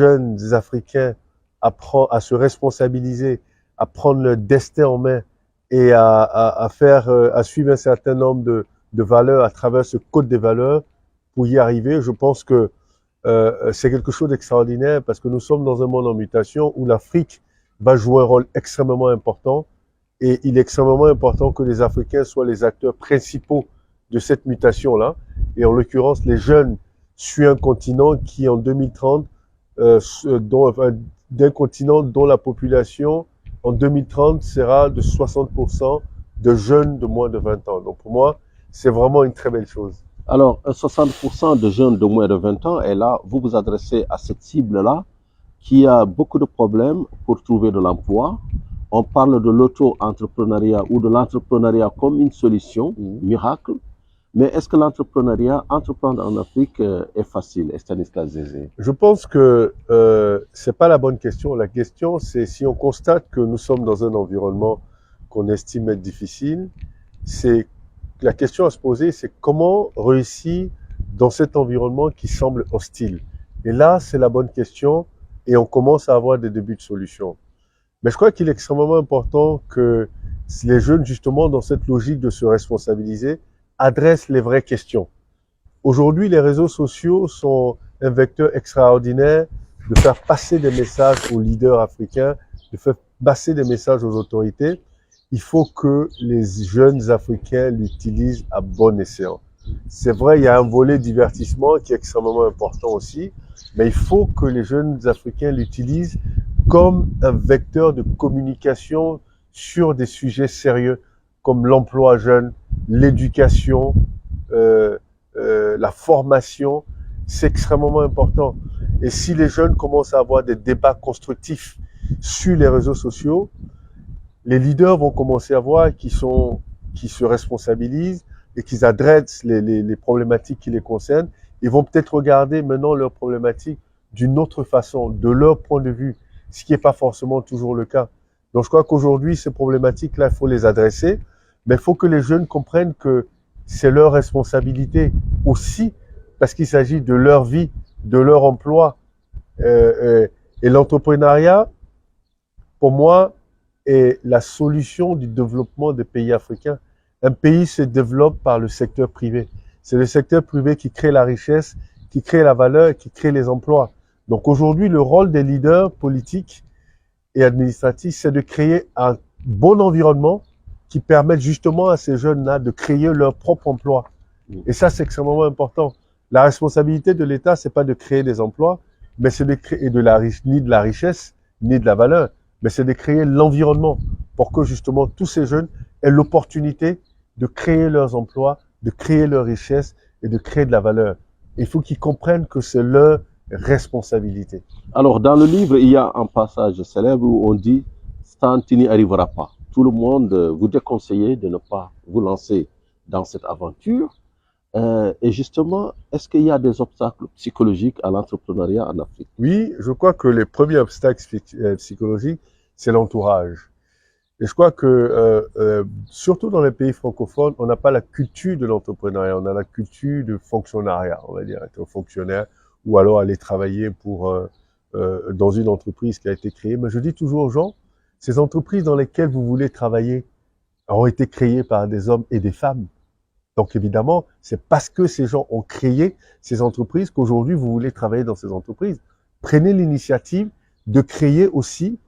jeunes Africains à se responsabiliser, à prendre leur destin en main et à suivre un certain nombre de valeurs à travers ce code des valeurs pour y arriver. Je pense que c'est quelque chose d'extraordinaire parce que nous sommes dans un monde en mutation où l'Afrique va jouer un rôle extrêmement important et il est extrêmement important que les Africains soient les acteurs principaux de cette mutation-là. Et en l'occurrence, les jeunes suivent un continent qui, en 2030, d'un continent dont la population, en 2030, sera de 60% de jeunes de moins de 20 ans. Donc pour moi, c'est vraiment une très belle chose. Alors, 60% de jeunes de moins de 20 ans, et là, vous vous adressez à cette cible-là qui a beaucoup de problèmes pour trouver de l'emploi. On parle de l'auto-entrepreneuriat ou de l'entrepreneuriat comme une solution miracle. Mais est-ce que l'entrepreneuriat, entreprendre en Afrique est facile, Stanislas Zézé? Je pense que c'est pas la bonne question. La question, c'est si on constate que nous sommes dans un environnement qu'on estime être difficile, c'est la question à se poser, c'est comment réussir dans cet environnement qui semble hostile. Et là, c'est la bonne question et on commence à avoir des débuts de solutions. Mais je crois qu'il est extrêmement important que les jeunes, justement, dans cette logique de se responsabiliser, adressent les vraies questions. Aujourd'hui, les réseaux sociaux sont un vecteur extraordinaire de faire passer des messages aux leaders africains, de faire passer des messages aux autorités. Il faut que les jeunes Africains l'utilisent à bon escient. C'est vrai, il y a un volet divertissement qui est extrêmement important aussi, mais il faut que les jeunes Africains l'utilisent comme un vecteur de communication sur des sujets sérieux comme l'emploi jeune, l'éducation, la formation. C'est extrêmement important. Et si les jeunes commencent à avoir des débats constructifs sur les réseaux sociaux, les leaders vont commencer à voir qu'ils se responsabilisent et qu'ils adressent les problématiques qui les concernent. Ils vont peut-être regarder maintenant leurs problématiques d'une autre façon, de leur point de vue, ce qui n'est pas forcément toujours le cas. Donc je crois qu'aujourd'hui, ces problématiques-là, il faut les adresser, mais il faut que les jeunes comprennent que c'est leur responsabilité aussi, parce qu'il s'agit de leur vie, de leur emploi. Et l'entrepreneuriat, pour moi, est la solution du développement des pays africains. Un pays se développe par le secteur privé. C'est le secteur privé qui crée la richesse, qui crée la valeur, qui crée les emplois. Donc aujourd'hui, le rôle des leaders politiques et administratifs, c'est de créer un bon environnement qui permette justement à ces jeunes-là de créer leur propre emploi. Et ça, c'est extrêmement important. La responsabilité de l'État, c'est pas de créer des emplois, mais c'est de créer ni de la richesse, ni de la valeur, mais c'est de créer l'environnement pour que justement tous ces jeunes aient l'opportunité de créer leurs emplois, de créer leur richesse et de créer de la valeur. Il faut qu'ils comprennent que c'est leur responsabilité. Alors, dans le livre, il y a un passage célèbre où on dit « Stan, tu n'y arriveras pas ». Tout le monde vous déconseille de ne pas vous lancer dans cette aventure. Et justement, est-ce qu'il y a des obstacles psychologiques à l'entrepreneuriat en Afrique? Oui, je crois que les premiers obstacles psychologiques, c'est l'entourage. Et je crois que, surtout dans les pays francophones, on n'a pas la culture de l'entrepreneuriat, on a la culture de fonctionnariat, on va dire, être fonctionnaire, ou alors aller travailler dans une entreprise qui a été créée. Mais je dis toujours aux gens, ces entreprises dans lesquelles vous voulez travailler ont été créées par des hommes et des femmes. Donc évidemment, c'est parce que ces gens ont créé ces entreprises qu'aujourd'hui vous voulez travailler dans ces entreprises. Prenez l'initiative de créer aussi,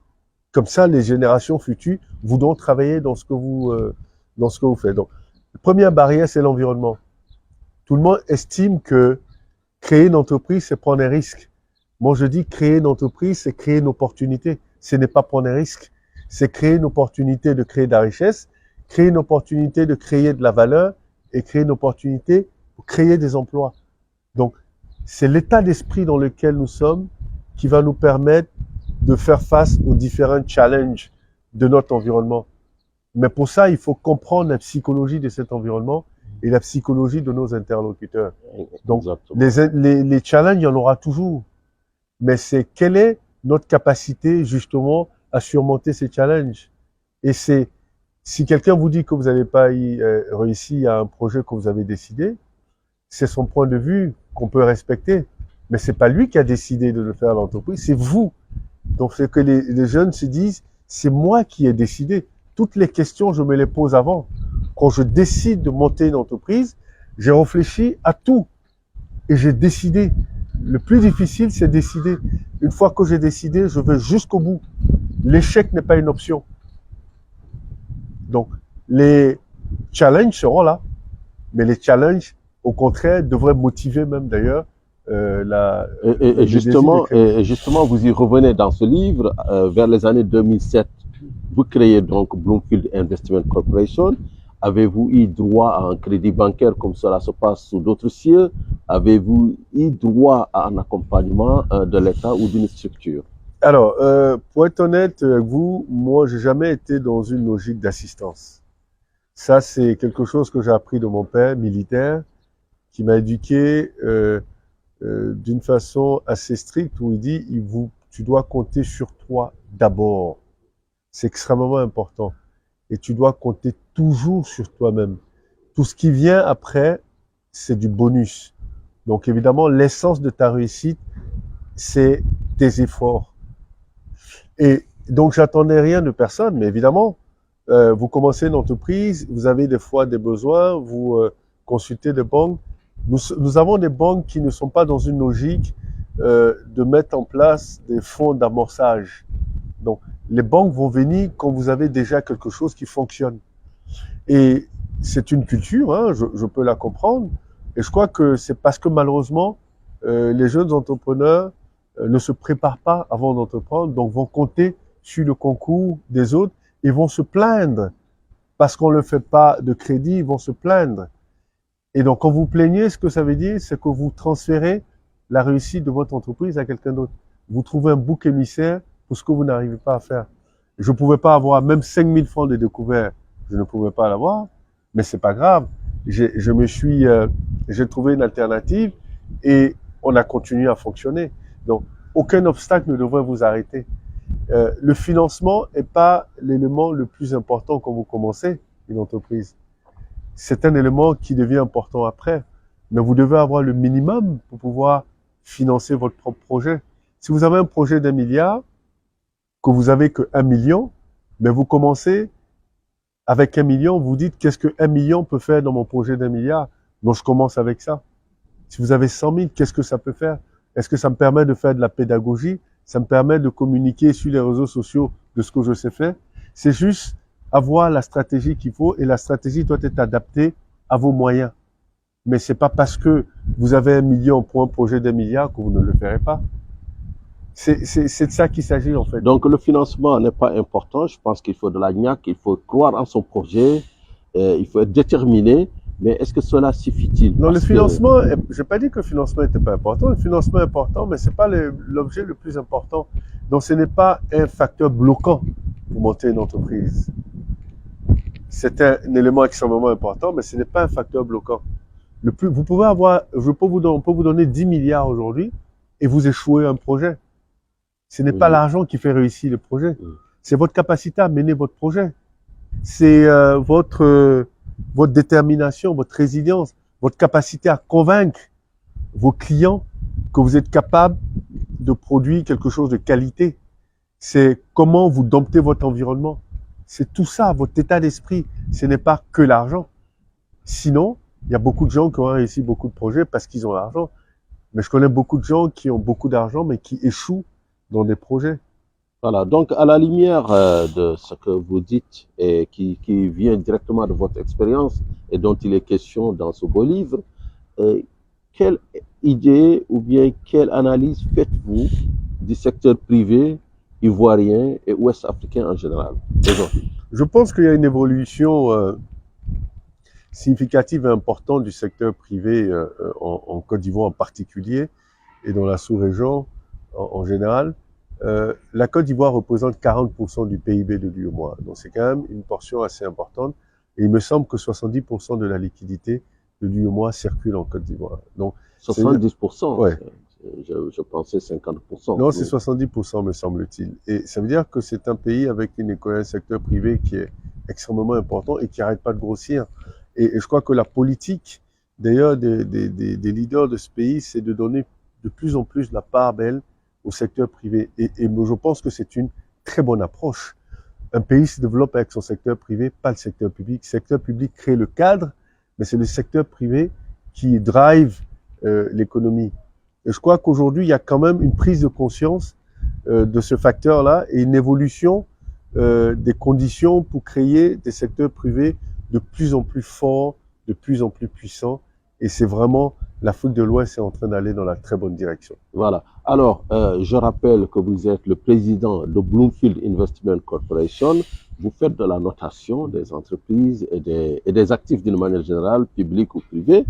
comme ça les générations futures voudront travailler dans ce que vous faites. Donc, la première barrière, c'est l'environnement. Tout le monde estime que créer une entreprise, c'est prendre un risque. Moi, je dis créer une entreprise, c'est créer une opportunité. Ce n'est pas prendre un risque. C'est créer une opportunité de créer de la richesse, créer une opportunité de créer de la valeur et créer une opportunité pour créer des emplois. Donc, c'est l'état d'esprit dans lequel nous sommes qui va nous permettre de faire face aux différents challenges de notre environnement. Mais pour ça, il faut comprendre la psychologie de cet environnement et la psychologie de nos interlocuteurs. Donc, les challenges, il y en aura toujours. Mais c'est quelle est notre capacité, justement, à surmonter ces challenges. Et c'est, si quelqu'un vous dit que vous n'avez pas réussi à un projet que vous avez décidé, c'est son point de vue qu'on peut respecter. Mais c'est pas lui qui a décidé de le faire à l'entreprise, c'est vous. Donc c'est que les jeunes se disent, c'est moi qui ai décidé. Toutes les questions, je me les pose avant. Quand je décide de monter une entreprise, j'ai réfléchi à tout et j'ai décidé. Le plus difficile, c'est décider. Une fois que j'ai décidé, je vais jusqu'au bout. L'échec n'est pas une option. Donc, les challenges seront là, mais les challenges, au contraire, devraient motiver même d'ailleurs Et justement, vous y revenez dans ce livre, vers les années 2007. Vous créez donc Bloomfield Investment Corporation. Avez-vous eu droit à un crédit bancaire comme cela se passe sous d'autres cieux? Avez-vous eu droit à un accompagnement de l'État ou d'une structure? Alors, pour être honnête avec vous, moi, j'ai jamais été dans une logique d'assistance. Ça, c'est quelque chose que j'ai appris de mon père militaire, qui m'a éduqué d'une façon assez stricte, où il dit, tu dois compter sur toi d'abord. C'est extrêmement important. Et tu dois compter toujours sur toi-même. Tout ce qui vient après, c'est du bonus. Donc évidemment, l'essence de ta réussite, c'est tes efforts. Et donc j'attendais rien de personne, mais évidemment, vous commencez une entreprise, vous avez des fois des besoins, vous consultez des banques. Nous avons des banques qui ne sont pas dans une logique de mettre en place des fonds d'amorçage. Donc, les banques vont venir quand vous avez déjà quelque chose qui fonctionne. Et c'est une culture, hein, je peux la comprendre. Et je crois que c'est parce que malheureusement, les jeunes entrepreneurs ne se préparent pas avant d'entreprendre, donc vont compter sur le concours des autres et vont se plaindre. Parce qu'on ne le fait pas de crédit, ils vont se plaindre. Et donc, quand vous plaignez, ce que ça veut dire, c'est que vous transférez la réussite de votre entreprise à quelqu'un d'autre. Vous trouvez un bouc émissaire pour ce que vous n'arrivez pas à faire. Je ne pouvais pas avoir même 5000 francs de découvert. Je ne pouvais pas l'avoir, mais c'est pas grave. J'ai trouvé une alternative et on a continué à fonctionner. Donc, aucun obstacle ne devrait vous arrêter. Le financement n'est pas l'élément le plus important quand vous commencez une entreprise. C'est un élément qui devient important après. Mais vous devez avoir le minimum pour pouvoir financer votre propre projet. Si vous avez un projet d'1 milliard, que vous avez que 1 million, mais vous commencez avec 1 million, vous dites qu'est-ce que 1 million peut faire dans mon projet d'1 milliard? Donc je commence avec ça. Si vous avez 100 000, qu'est-ce que ça peut faire? Est-ce que ça me permet de faire de la pédagogie? Ça me permet de communiquer sur les réseaux sociaux de ce que je sais faire? C'est juste avoir la stratégie qu'il faut et la stratégie doit être adaptée à vos moyens. Mais c'est pas parce que vous avez 1 million pour un projet d'1 milliard que vous ne le ferez pas. C'est de ça qu'il s'agit en fait. Donc le financement n'est pas important. Je pense qu'il faut de la niaque, il faut croire en son projet, il faut être déterminé. Mais est-ce que cela suffit-il? Non, le financement, je n'ai pas dit que le financement n'était pas important. Le financement est important, mais ce n'est pas l'objet le plus important. Donc ce n'est pas un facteur bloquant pour monter une entreprise. C'est un élément extrêmement important, mais ce n'est pas un facteur bloquant. Vous pouvez avoir, on peut vous donner 10 milliards aujourd'hui et vous échouez un projet. Ce n'est pas l'argent qui fait réussir le projet. C'est votre capacité à mener votre projet. C'est votre détermination, votre résilience, votre capacité à convaincre vos clients que vous êtes capable de produire quelque chose de qualité. C'est comment vous domptez votre environnement. C'est tout ça, votre état d'esprit. Ce n'est pas que l'argent. Sinon, il y a beaucoup de gens qui ont réussi beaucoup de projets parce qu'ils ont l'argent. Mais je connais beaucoup de gens qui ont beaucoup d'argent mais qui échouent dans des projets. Voilà, donc à la lumière de ce que vous dites et qui vient directement de votre expérience et dont il est question dans ce beau livre, quelle idée ou bien quelle analyse faites-vous du secteur privé ivoirien et ouest africain en général aujourd'hui? Je pense qu'il y a une évolution significative et importante du secteur privé en Côte d'Ivoire en particulier et dans la sous-région en général. La Côte d'Ivoire représente 40% du PIB de l'UEMOA, donc c'est quand même une portion assez importante. Et il me semble que 70% de la liquidité de l'UEMOA circule en Côte d'Ivoire. Donc 70%, ouais. Je pensais 50%. Non, c'est 70% me semble-t-il. Et ça veut dire que c'est un pays avec un secteur privé qui est extrêmement important et qui n'arrête pas de grossir. Et je crois que la politique, d'ailleurs, des leaders de ce pays, c'est de donner de plus en plus la part belle au secteur privé. Et je pense que c'est une très bonne approche. Un pays se développe avec son secteur privé, pas le secteur public. Le secteur public crée le cadre, mais c'est le secteur privé qui drive l'économie. Et je crois qu'aujourd'hui, il y a quand même une prise de conscience de ce facteur-là et une évolution des conditions pour créer des secteurs privés de plus en plus forts, de plus en plus puissants. Et c'est vraiment, l'Afrique de l'Ouest est en train d'aller dans la très bonne direction. Voilà. Alors, je rappelle que vous êtes le président de Bloomfield Investment Corporation. Vous faites de la notation des entreprises et des actifs d'une manière générale, publics ou privés.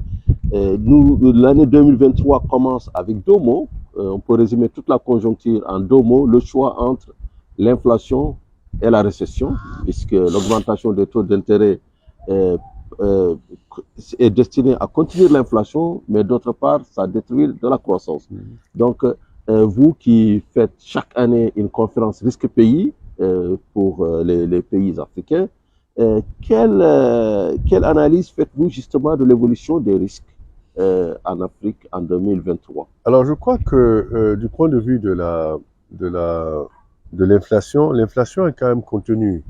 L'année 2023 commence avec deux mots. On peut résumer toute la conjoncture en deux mots. Le choix entre l'inflation et la récession, puisque l'augmentation des taux d'intérêt est destinée à contenir l'inflation, mais d'autre part, ça détruit de la croissance. Donc, vous qui faites chaque année une conférence risque-pays pour les pays africains, quelle analyse faites-vous justement de l'évolution des risques en Afrique en 2023? Alors, je crois que du point de vue de l'inflation, l'inflation est quand même contenue.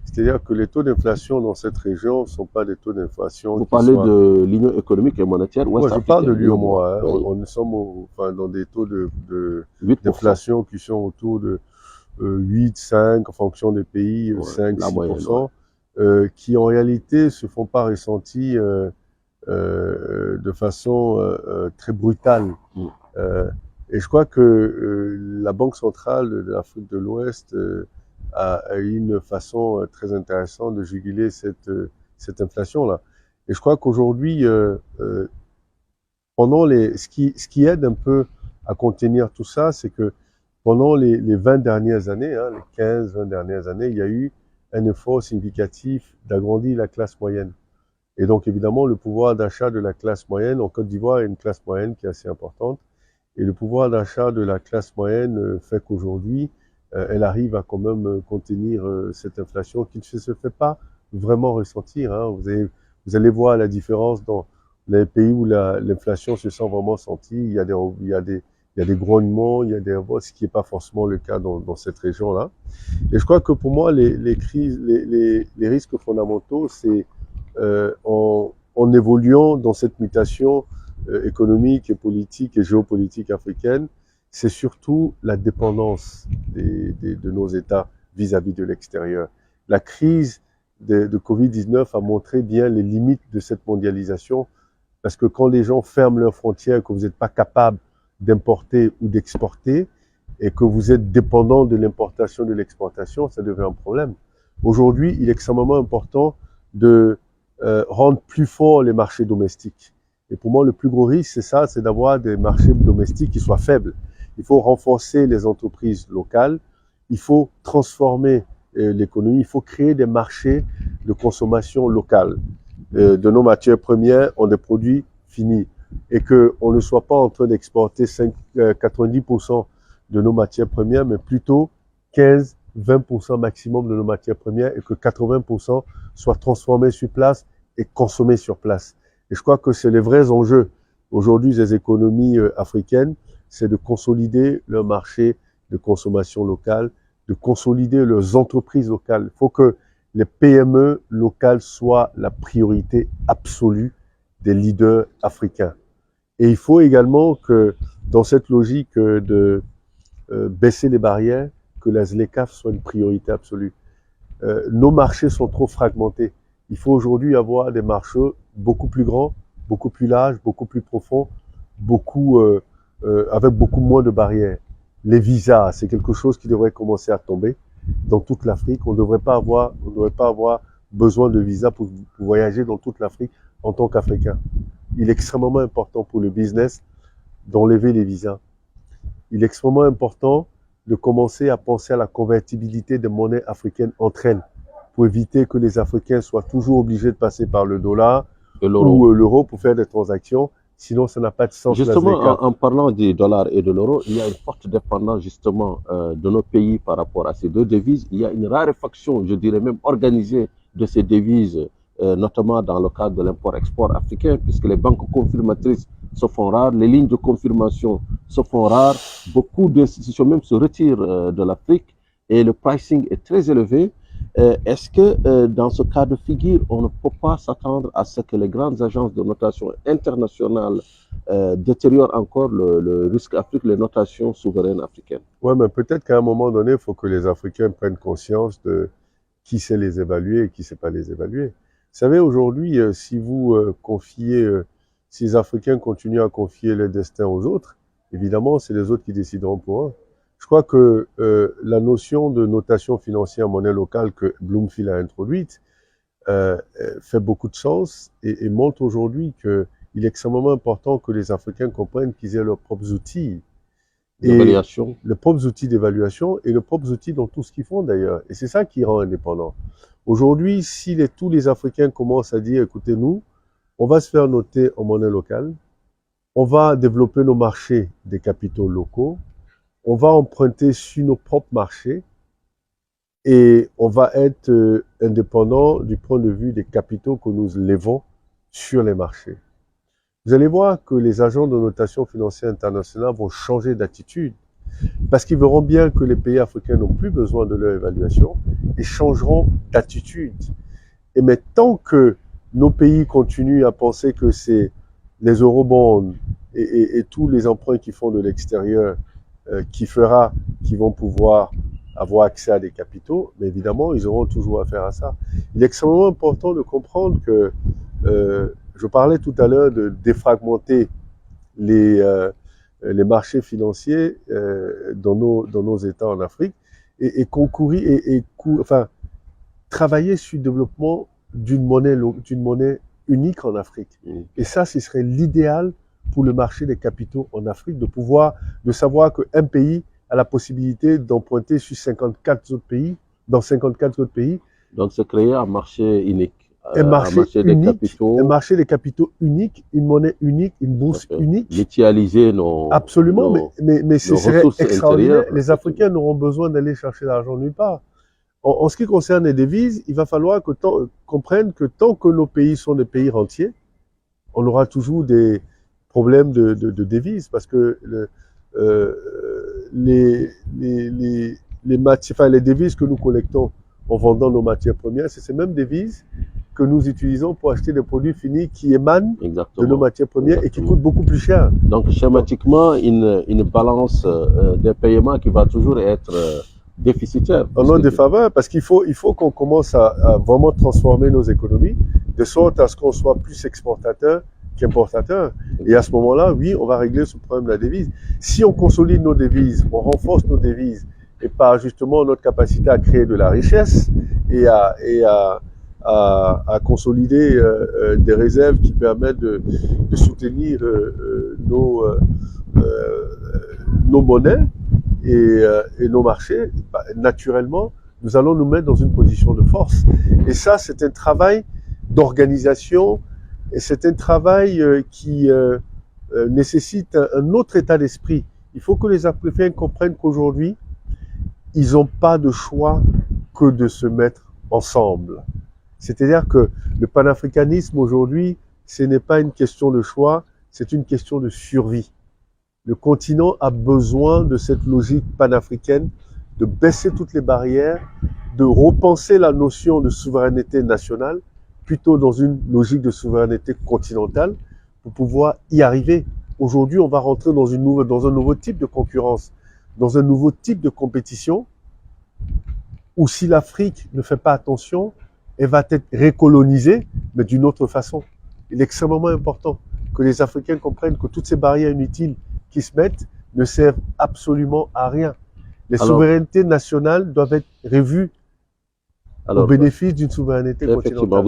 C'est-à-dire que les taux d'inflation dans cette région ne sont pas des taux d'inflation. Vous parlez de l'Union économique et monétaire ouest africaine. Moi, je parle de l'UEMOA. Oui. On sommes dans des taux d'inflation qui sont autour de 8, 5, en fonction des pays, 5, 6%, qui en réalité se font pas ressentir de façon très brutale. Et je crois que la Banque centrale de l'Afrique de l'Ouest a une façon très intéressante de juguler cette inflation-là. Et je crois qu'aujourd'hui, ce qui aide un peu à contenir tout ça, c'est que pendant les 20 dernières années, les 15-20 dernières années, il y a eu un effort significatif d'agrandir la classe moyenne. Et donc, évidemment, le pouvoir d'achat de la classe moyenne, en Côte d'Ivoire, il y a une classe moyenne qui est assez importante. Et le pouvoir d'achat de la classe moyenne fait qu'aujourd'hui, elle arrive à quand même contenir cette inflation qui ne se fait pas vraiment ressentir. Vous allez voir la différence dans les pays où l'inflation se sent vraiment sentie. Il y a des grognements, il y a ce qui n'est pas forcément le cas dans cette région-là. Et je crois que pour moi, les risques fondamentaux, c'est en évoluant dans cette mutation économique et politique et géopolitique africaine, c'est surtout la dépendance de nos États vis-à-vis de l'extérieur. La crise de Covid-19 a montré bien les limites de cette mondialisation, parce que quand les gens ferment leurs frontières, que vous n'êtes pas capable d'importer ou d'exporter, et que vous êtes dépendant de l'importation, de l'exportation, ça devient un problème. Aujourd'hui, il est extrêmement important de rendre plus forts les marchés domestiques. Et pour moi, le plus gros risque, c'est ça, c'est d'avoir des marchés domestiques qui soient faibles. Il faut renforcer les entreprises locales, il faut transformer l'économie, il faut créer des marchés de consommation locale de nos matières premières en des produits finis, et qu'on ne soit pas en train d'exporter 90% de nos matières premières, mais plutôt 15-20% maximum de nos matières premières, et que 80% soient transformés sur place et consommés sur place. Et je crois que c'est les vrais enjeux aujourd'hui des économies africaines, c'est de consolider leur marché de consommation locale, de consolider leurs entreprises locales. Il faut que les PME locales soient la priorité absolue des leaders africains. Et il faut également que, dans cette logique de baisser les barrières, que la ZLECAf soit une priorité absolue. Nos marchés sont trop fragmentés. Il faut aujourd'hui avoir des marchés beaucoup plus grands, beaucoup plus larges, beaucoup plus profonds, avec beaucoup moins de barrières. Les visas, c'est quelque chose qui devrait commencer à tomber dans toute l'Afrique. On ne devrait pas avoir besoin de visa pour voyager dans toute l'Afrique en tant qu'Africain. Il est extrêmement important pour le business d'enlever les visas. Il est extrêmement important de commencer à penser à la convertibilité des monnaies africaines entre elles, pour éviter que les Africains soient toujours obligés de passer par le dollar ou l'euro pour faire des transactions. Sinon, ça n'a pas de sens. Justement, en parlant du dollar et de l'euro, il y a une forte dépendance justement de nos pays par rapport à ces deux devises. Il y a une raréfaction, je dirais même organisée, de ces devises, notamment dans le cadre de l'import-export africain, puisque les banques confirmatrices se font rares, les lignes de confirmation se font rares, beaucoup d'institutions même se retirent de l'Afrique et le pricing est très élevé. Est-ce que dans ce cas de figure, on ne peut pas s'attendre à ce que les grandes agences de notation internationales détériorent encore le risque Afrique, les notations souveraines africaines? Ouais, mais peut-être qu'à un moment donné, il faut que les Africains prennent conscience de qui sait les évaluer et qui ne sait pas les évaluer. Vous savez, aujourd'hui, si vous confiez, si les Africains continuent à confier le destin aux autres, évidemment, c'est les autres qui décideront pour eux. Je crois que la notion de notation financière monnaie locale que Bloomfield a introduite fait beaucoup de sens et montre aujourd'hui qu'il est extrêmement important que les Africains comprennent qu'ils aient leurs propres outils. D'évaluation. Les propres outils d'évaluation et les propres outils dans tout ce qu'ils font d'ailleurs. Et c'est ça qui rend indépendant. Aujourd'hui, si tous les Africains commencent à dire, écoutez, nous, on va se faire noter en monnaie locale, on va développer nos marchés des capitaux locaux, on va emprunter sur nos propres marchés et on va être indépendant du point de vue des capitaux que nous levons sur les marchés. Vous allez voir que les agents de notation financière internationale vont changer d'attitude parce qu'ils verront bien que les pays africains n'ont plus besoin de leur évaluation et changeront d'attitude. Et mais tant que nos pays continuent à penser que c'est les eurobonds et tous les emprunts qu'ils font de l'extérieur qui vont pouvoir avoir accès à des capitaux, mais évidemment, ils auront toujours affaire à ça. Il est extrêmement important de comprendre que je parlais tout à l'heure de défragmenter les marchés financiers dans nos États en Afrique et concourir enfin travailler sur le développement d'une monnaie unique en Afrique. Et ça, ce serait l'idéal pour le marché des capitaux en Afrique, de savoir qu'un pays a la possibilité d'emprunter sur 54 autres pays, dans 54 autres pays. Donc, c'est créer un marché unique. Un marché des capitaux unique, une monnaie unique, une bourse unique. Mutualiser nos. Absolument, mais ce serait extraordinaire. Les Africains n'auront besoin d'aller chercher l'argent nulle part. En ce qui concerne les devises, il va falloir comprendre que tant que nos pays sont des pays rentiers, on aura toujours des problèmes de devises parce que les devises que nous collectons en vendant nos matières premières, c'est ces mêmes devises que nous utilisons pour acheter des produits finis qui émanent de nos matières premières et qui coûtent beaucoup plus cher. Donc, schématiquement, une balance des paiements qui va toujours être déficitaire. En notre défaveur, parce qu'il faut qu'on commence à vraiment transformer nos économies de sorte à ce qu'on soit plus exportateur qu'importateur. Et à ce moment-là, oui, on va régler ce problème de la devise. Si on consolide nos devises, on renforce nos devises et par justement notre capacité à créer de la richesse et à consolider des réserves qui permettent de soutenir nos monnaies et nos marchés, bah, naturellement, nous allons nous mettre dans une position de force. Et ça, c'est un travail d'organisation et c'est un travail qui nécessite un autre état d'esprit. Il faut que les Africains comprennent qu'aujourd'hui, ils n'ont pas de choix que de se mettre ensemble. C'est-à-dire que le panafricanisme aujourd'hui, ce n'est pas une question de choix, c'est une question de survie. Le continent a besoin de cette logique panafricaine, de baisser toutes les barrières, de repenser la notion de souveraineté nationale, plutôt dans une logique de souveraineté continentale, pour pouvoir y arriver. Aujourd'hui, on va rentrer dans un nouveau type de concurrence, dans un nouveau type de compétition, où si l'Afrique ne fait pas attention, elle va être récolonisée, mais d'une autre façon. Il est extrêmement important que les Africains comprennent que toutes ces barrières inutiles qui se mettent ne servent absolument à rien. Les souverainetés nationales doivent être revues au bénéfice d'une souveraineté continentale.